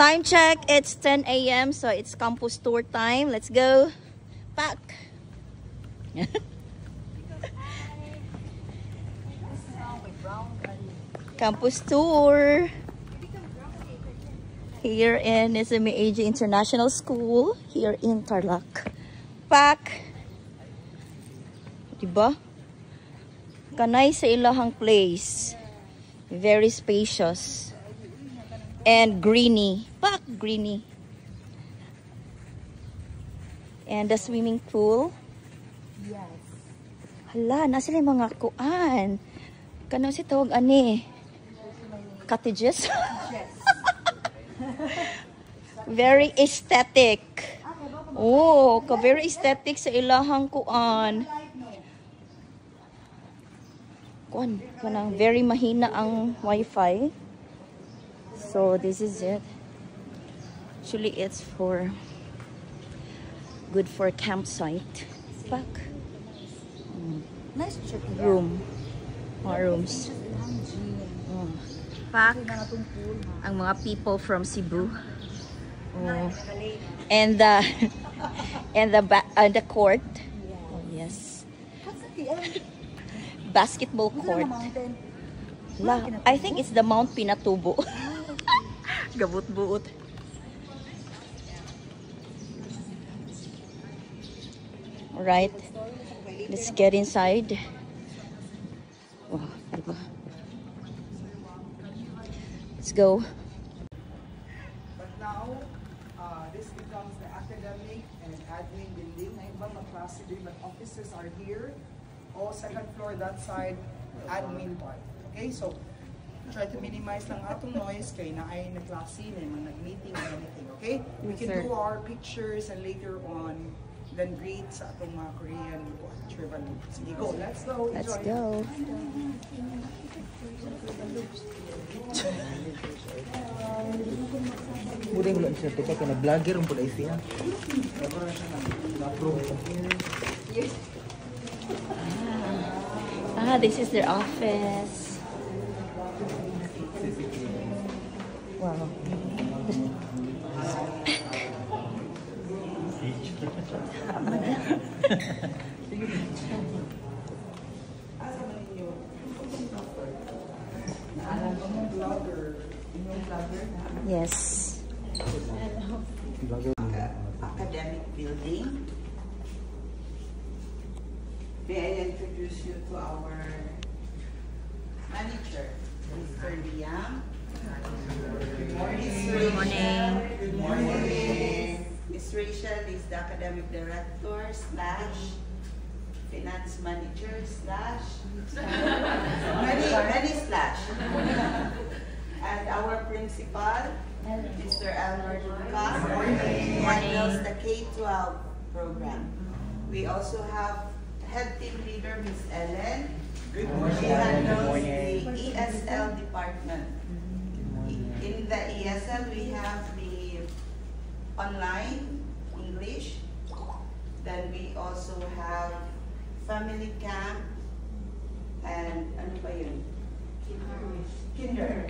Time check, it's 10 a.m. so it's campus tour time. Let's go. Back. Campus tour. Here in SMAG International School, here in Tarlac. Back. Diba? Kanay sa ilahang place. Very spacious. And greeny. Back greeny. And the swimming pool. Yes. Hala, nasa yung mga kuan. Kano si tawag ani? Cottages? Yes. Very aesthetic. Oh, very aesthetic sa ilahang kuan. Kuan, kanang very mahina ang wifi. So this is it. Actually, it's good for campsite. Back. Nice check Room. More rooms. Back. Ang mga people from Cebu. Oh. And the court. Oh, yes. Basketball court. I think it's the Mount Pinatubo. Gabut-buot. Alright. Let's get inside. Wow, diba? Let's go. But now, this becomes the academic and admin building. Na ibang klase din, but offices are here. O second floor that side, admin part. Okay, so try to minimize lang atong noise kay na ay na klase na mga nag-meeting or anything. Okay, we can do our pictures and later on then greet sa atong mga Korean tribal. Sige, go. Let's go. Let's go. Mudeng ulan siya tika kena vlogger ang pula siya. This is their office. Wow. Yes. Academic building. May I introduce you to our manager, Mr. Liam. Good morning. Good morning. Good morning. Ms. Rachel is the academic director / finance manager / many slash. And our principal, Mr. Albert Lucas, handles the K-12 program. We also have head team leader, Ms. Ellen. Good morning. She handles the ESL department. In the ESL, we have the online English. Then we also have family camp and ano ba yun? Kinder.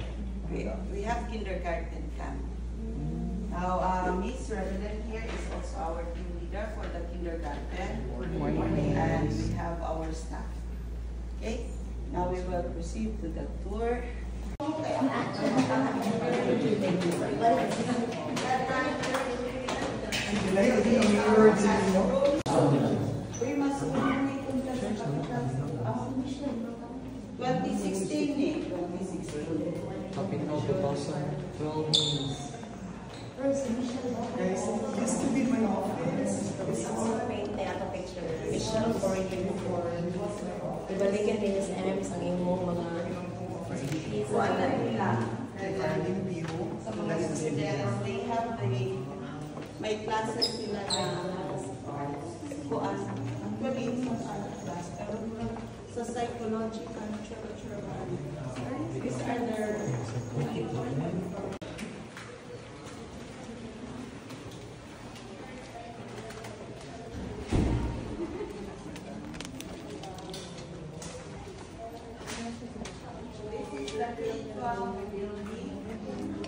We have kindergarten camp. Now, Miss Reverend here is also our team leader for the kindergarten. Good morning. And we have our staff. Okay? Now we will proceed to the tour. We must 2016 eh. 2016. Topic of 2012 means. Guys, this to be my office. Michelle for uniform. Ibalikan din sa MS ang imong mga Regarding view. They have may classes sila na kuan. Actually, class, pero sa psychological cultural. These are their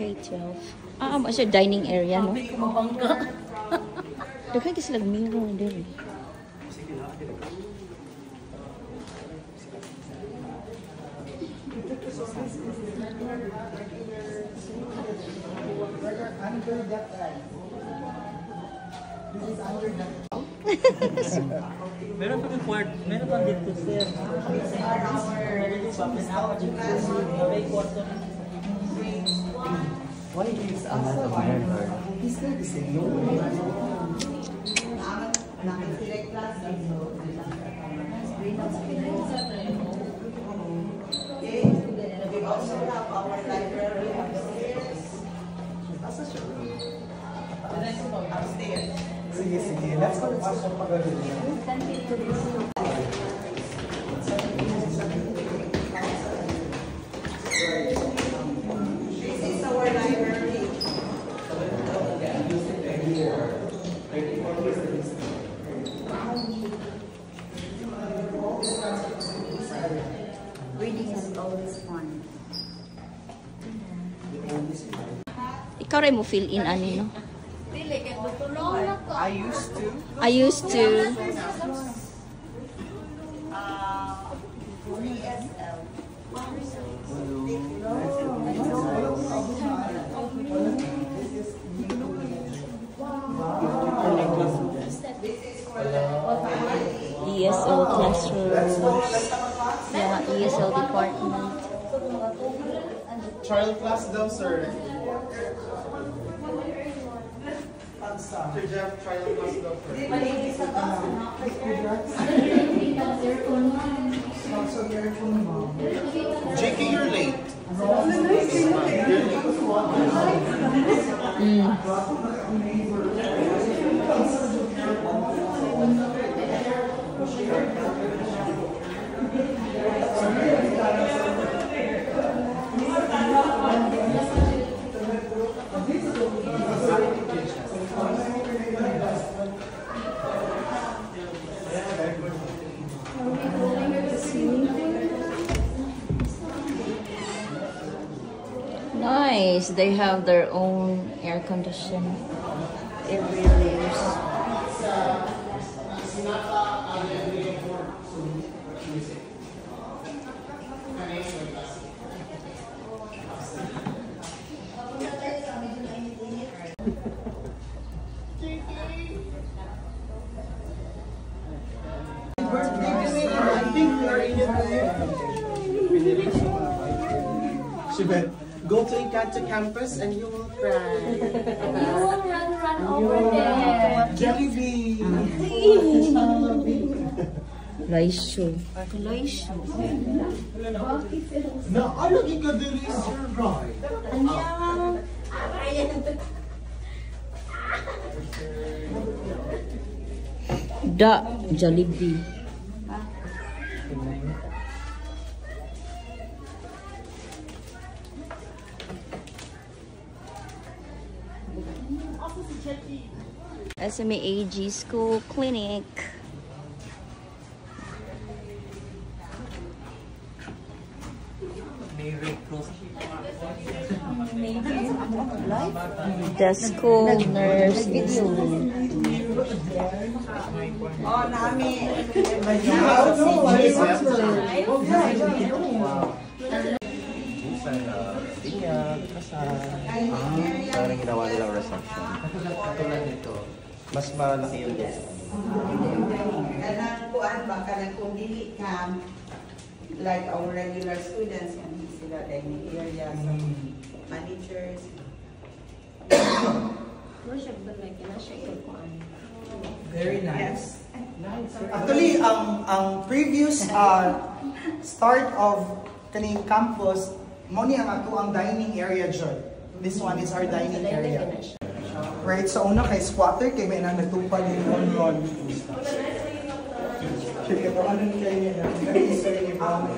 K-12. Siya dining area, no? Daghan kasi lang mirror din. Meron pa ng quart, meron pa dito sir. Why is Okay, we also have our library upstairs. Upstairs. Sige, sige. Let's go. Pasok pa gawin niya. This is our library. Reading is always fun. Ikaw rin mo fill in ani, no? I used to. I used to. ESL. ESL classrooms. Yeah, ESL department. Trial class daw, sir. Sir Jeff, trial class daw, sir. JK, you're late. Nice. They have their own air conditioner every room. I think we are in it. Shibet, go to Encanto campus and you will cry. You will run over there. Jollibee. Laisyo. Na alagi ka diri, sir, right? Da, Jollibee. SMA AG School Clinic. The school nurse institute. Oh, nami. Parang ginawa nilang reception. Katulad nito, mas malaki yung desk. Kanang kuan ba kanang kung dili ka like our regular students and sila dining area some managers. Very nice. Actually, ang previous start of kaning campus, mo ni ang ato ang dining area dyan. This one is our dining area. Right, so una kay squatter, kay may nang natupad yung ron. Sige, paano kayo niya? Very sorry ni Mama.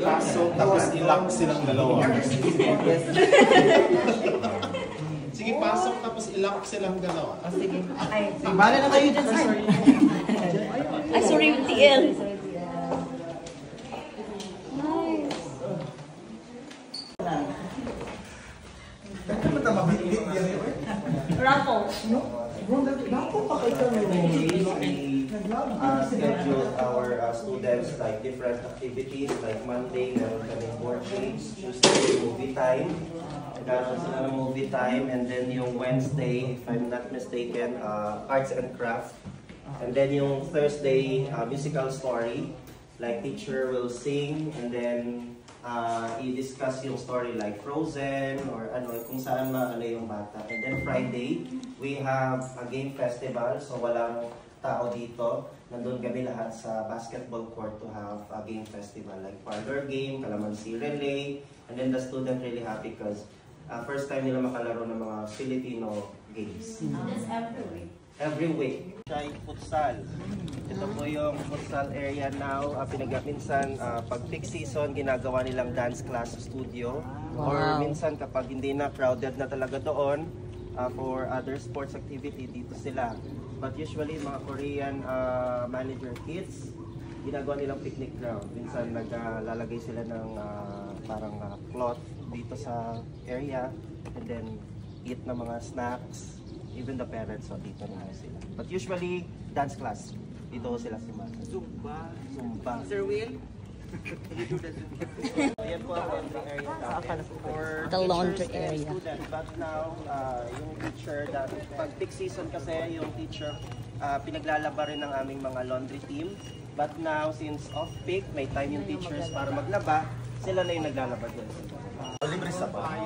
Pasok, tapos ilock silang dalawa. Sige, pasok, tapos ilock silang dalawa. Sige. Bala na kayo dyan, sir. Ay, sorry, TL. Raffle. Schedule our students like different activities, like Monday, meron kami board games, Tuesday, movie time. Nagkaroon sila ng movie time, and then yung Wednesday, if I'm not mistaken, arts and craft. And then yung Thursday, musical story, like teacher will sing, and then i-discuss yung story like Frozen or ano, kung saan maano yung bata. And then Friday, we have a game festival, so walang tao dito. Nandun kami lahat sa basketball court to have a game festival like parlor game, calamansi relay, and then the student really happy because first time nila makalaro ng mga Filipino games. That's every week. Every week. Siya futsal. Ito po yung futsal area now. Minsan, pag peak season, ginagawa nilang dance class studio. Wow. Or minsan kapag hindi na crowded na talaga doon, for other sports activity, dito sila. But usually, mga Korean manager kids, ginagawa nilang picnic ground. Minsan, naglalagay sila ng parang cloth dito sa area. And then, eat na mga snacks. Even the parents, so dito na sila. But usually, dance class. Dito sila si Masa. Zumba. Sir Will? Ayan po ang laundry area natin. For The laundry teachers and area. students. But now, yung teacher, pag peak season kasi, yung teacher, pinaglalaba rin ng aming mga laundry team. But now, since off-peak, may time yung teachers para maglaba, sila na yung naglalaba dyan. Libre sa pa.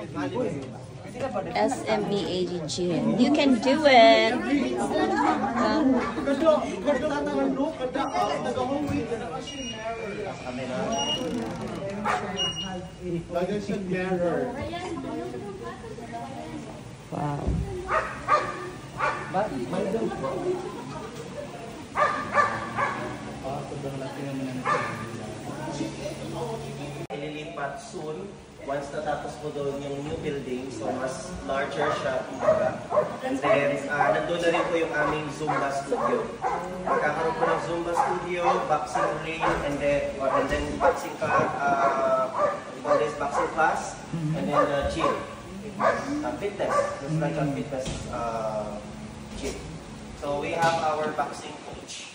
SMEAG Gym. You can do it. Wow. Ililipat soon. Once natapos po doon yung new building, so mas larger siya, kumbaga. And then, nandun na rin po yung aming Zumba studio. Magkakaroon po ng Zumba studio, boxing ring, and then boxing boxing class, and then gym. Fitness, just like a fitness gym. So we have our boxing coach.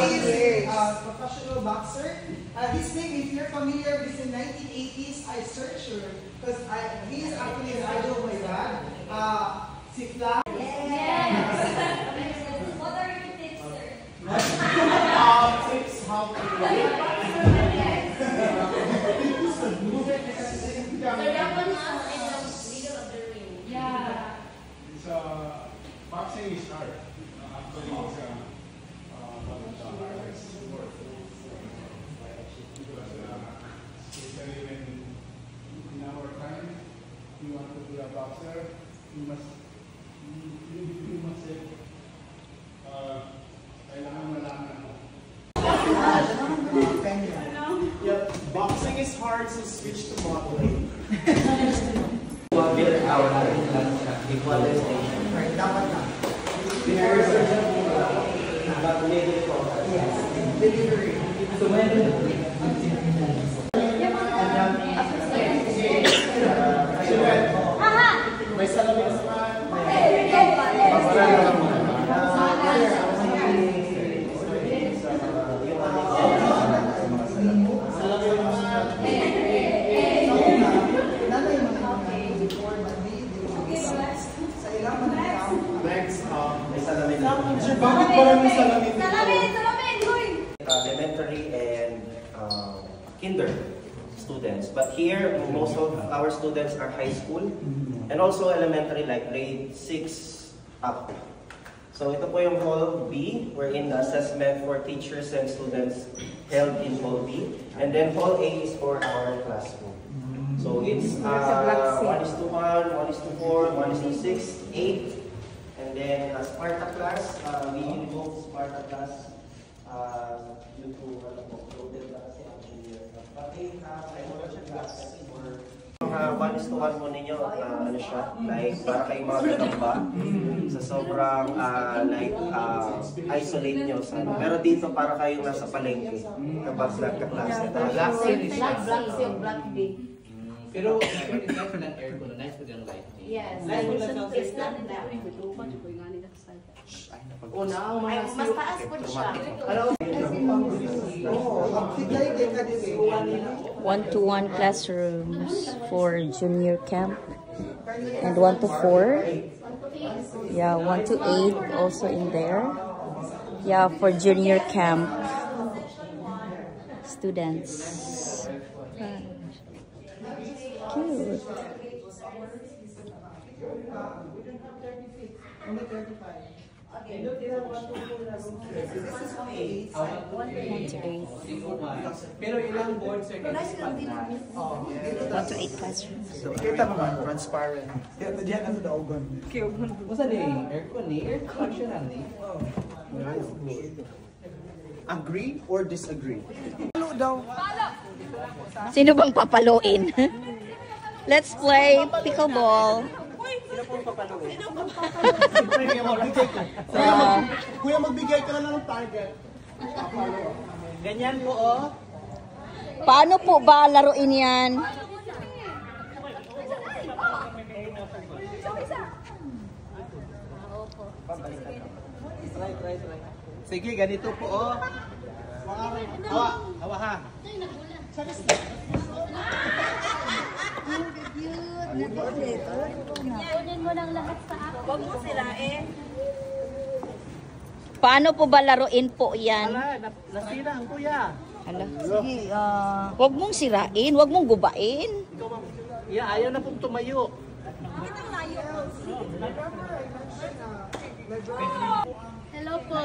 He's a professional boxer. His name, if you're familiar with the 1980s, I searched her because he is actually an idol of my dad. Si Fla. What are your tips, sir? Tips how to Sir, that one is in the middle of the ring. Yeah. Boxing is hard. Actually, it's one of the hardest sports. Because especially when in our time, you want to be a boxer, you must say, kailangan malaman mo. Yeah, boxing is hard, so switch to modeling. Build our equal station. Dapat na. Yes. Delivery. So when May salamin sa man. Next, bakit maraming salamin dito? Elementary and kinder students. But here, most of our students are high school and also elementary, like grade 6 up. So ito po yung Hall B, wherein the assessment for teachers and students held in Hall B. And then Hall A is for our classroom. So it's 1:1, 1:4, 1:6, 8. And then Sparta class, we invoke Sparta class due to loaded class. But they have class for mga 1:1 mo ninyo, ano siya, like, para kayong mga katamba. Sa sobrang, isolate nyo. Pero dito, para kayong nasa palengke. Kapag nagka-class. Black B. Pero, it's not an aircon, nice with yung light. Yes. It's not black. Mas taas po siya. 1-to-1 classrooms for junior camp and 1-to-4. Yeah, 1-to-8 also in there. Yeah, for junior camp students. Cute. Pero ilang board sir? 1-to-8 classrooms. Kita mo man, transparent. Kaya diyan na sa daogon. Masa ni aircon ni? Aircon siya na ni? Agree or disagree? Hello daw. Sino bang papaluin? Let's play pickleball. Kuya, magbigay ka na lang ng target. Ganyan po oh. Paano po ba laruin yan? Sige, ganito po oh. Hawa ha. Kunin mo ng lahat sa akin. Huwag mo sila Paano po ba laruin po yan? Nasira ang kuya. Hala. Sige, huwag mong sirain, huwag mong gubain. Ayaw na pong tumayo. Hello po.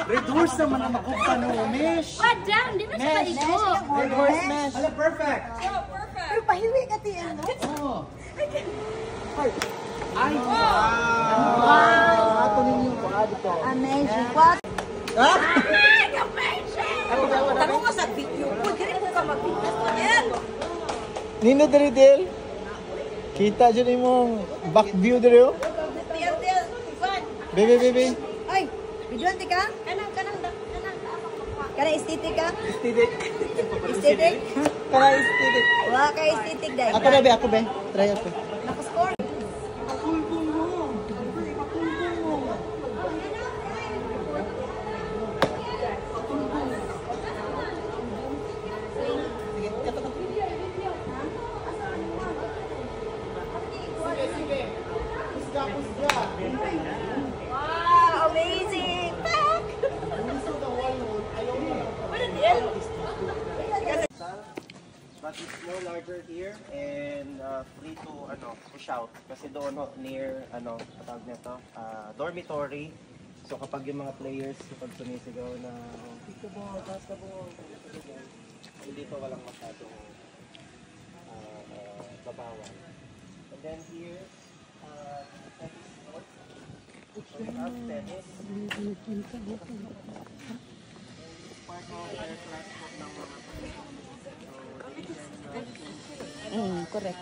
Red horse naman ang makuha no, Mish. Madam, di ba siya maigo? Red horse, Mish. Hala, perfect. Pero pahiwi ka tiyan, no? Oh. Ay, wow. Ato ninyo ko dito. Amazing. What? Ha? Tanong mo sa video po, dili po ka mag-video. Yan! Nino diri del. Kita dyan imong back view diri oh. Tiyan, Ivan. Bebe. Ay, videoan ti ka? Kanang. Kanang estetik ka? Estetik. Estetik? Para estetik. Wala ka estetik dahil. Ako be. Try ako. Nakascore. Wow, amazing! But it's more larger here and free to push out kasi doon near patawag nito dormitory. So kapag yung mga players kapag sumisigaw na pickleball, basketball, hindi to walang masyadong babawal. And then here tennis. Part of their class ng mga Correct.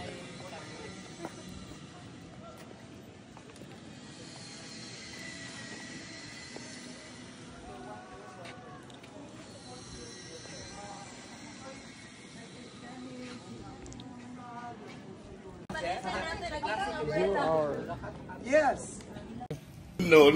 Yes. No.